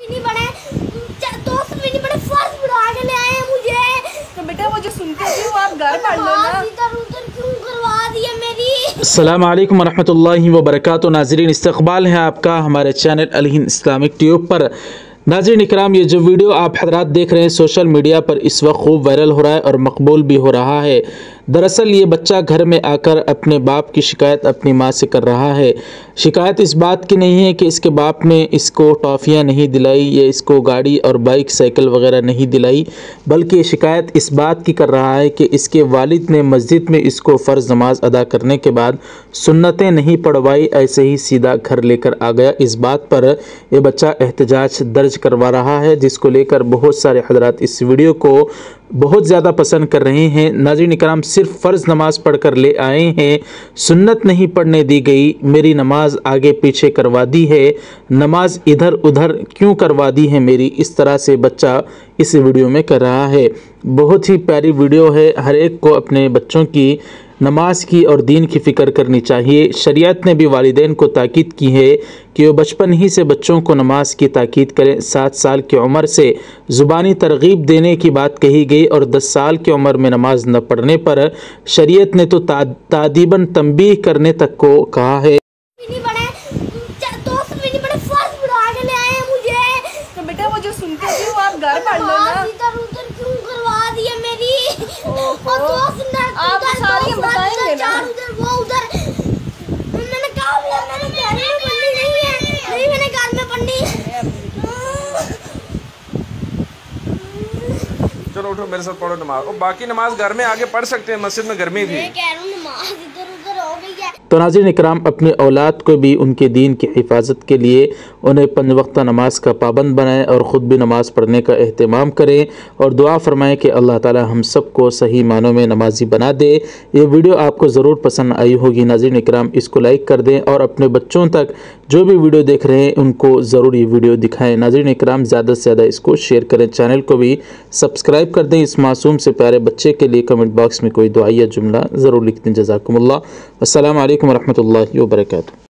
नहीं बने दोस्त भी नहीं बने, फर्ज बढ़ा के ले आए मुझे। तो बेटा वो जो सुनते थे वो आप घर पढ़ लो ना। इधर उधर क्यों करवा दिया मेरी। अस्सलाम वालेकुम वरहमतुल्लाहि वबरकातुहू। नाज़रीन, इस्तक़बाल है आपका हमारे चैनल अल हिंद इस्लामिक ट्यूब पर। नाज़रीन इकराम, ये जो वीडियो आप हज़रात देख रहे हैं सोशल मीडिया पर इस वक्त खूब वायरल हो रहा है और मकबूल भी हो रहा है। दरअसल ये बच्चा घर में आकर अपने बाप की शिकायत अपनी माँ से कर रहा है। शिकायत इस बात की नहीं है कि इसके बाप ने इसको टॉफ़ियाँ नहीं दिलाई या इसको गाड़ी और बाइक साइकिल वगैरह नहीं दिलाई, बल्कि शिकायत इस बात की कर रहा है कि इसके वालिद ने मस्जिद में इसको फ़र्ज़ नमाज अदा करने के बाद सुन्नतें नहीं पढ़वाई, ऐसे ही सीधा घर लेकर आ गया। इस बात पर ये बच्चा एहतजाज दर्ज करवा रहा है, जिसको लेकर बहुत सारे हज़रात इस वीडियो को बहुत ज़्यादा पसंद कर रहे हैं। नाज़रीन इकराम, सिर्फ फ़र्ज़ नमाज पढ़कर ले आए हैं, सुन्नत नहीं पढ़ने दी गई, मेरी नमाज आगे पीछे करवा दी है, नमाज इधर उधर क्यों करवा दी है मेरी, इस तरह से बच्चा इस वीडियो में कर रहा है। बहुत ही प्यारी वीडियो है। हर एक को अपने बच्चों की नमाज की और दीन की फ़िक्र करनी चाहिए। शरीयत ने भी वालिदैन को ताकीद की है कि वो बचपन ही से बच्चों को नमाज की ताकीद करें। 7 साल की उम्र से ज़ुबानी तरगीब देने की बात कही गई और 10 साल की उम्र में नमाज न पढ़ने पर शरीयत ने तो तादीबन तंबीह करने तक को कहा है। दोस्त भी नहीं बने, फर्ज बढ़ा के ले आए मुझे। तो बेटा वो जो सुनते थे वो आप घर पढ़ लो ना। इधर उधर क्यों करवा दिया मेरी। और दोस्त ने आप सारी बताएंगे ना। वो उधर मैंने कहा मैंने घर में पढ़नी नहीं है, नहीं मैंने घर में पढ़नी। चलो उठो, मेरे साथ पढ़ो नमाज। और बाकी नमाज घर में आगे पढ़ सकते हैं, मस्जिद में गर्मी थी। मैं कह रहा हूँ नमाज इधर उधर हो गई है। तो नाज़रीन इकराम, अपने औलाद को भी उनके दीन की हिफाजत के लिए उन्हें 5 वक्त नमाज का पाबंद बनाएं और ख़ुद भी नमाज़ पढ़ने का एहतमाम करें और दुआ फरमाएं कि अल्लाह ताला हम सबको सही मानों में नमाजी बना दे। ये वीडियो आपको ज़रूर पसंद आई होगी। नाज़रीन इकराम, इसको लाइक कर दें और अपने बच्चों तक जो भी वीडियो देख रहे हैं उनको ज़रूर ये वीडियो दिखाएँ। नाज़रीन इकराम, ज़्यादा से ज़्यादा इसको शेयर करें, चैनल को भी सब्सक्राइब कर दें। इस मासूम से प्यारे बच्चे के लिए कमेंट बॉक्स में कोई दुआ या जुमला ज़रूर लिख दें। जज़ाकुमुल्लाह। अस्सलामु अलैकुम वरहमतुल्लाहि वबरकातुहू।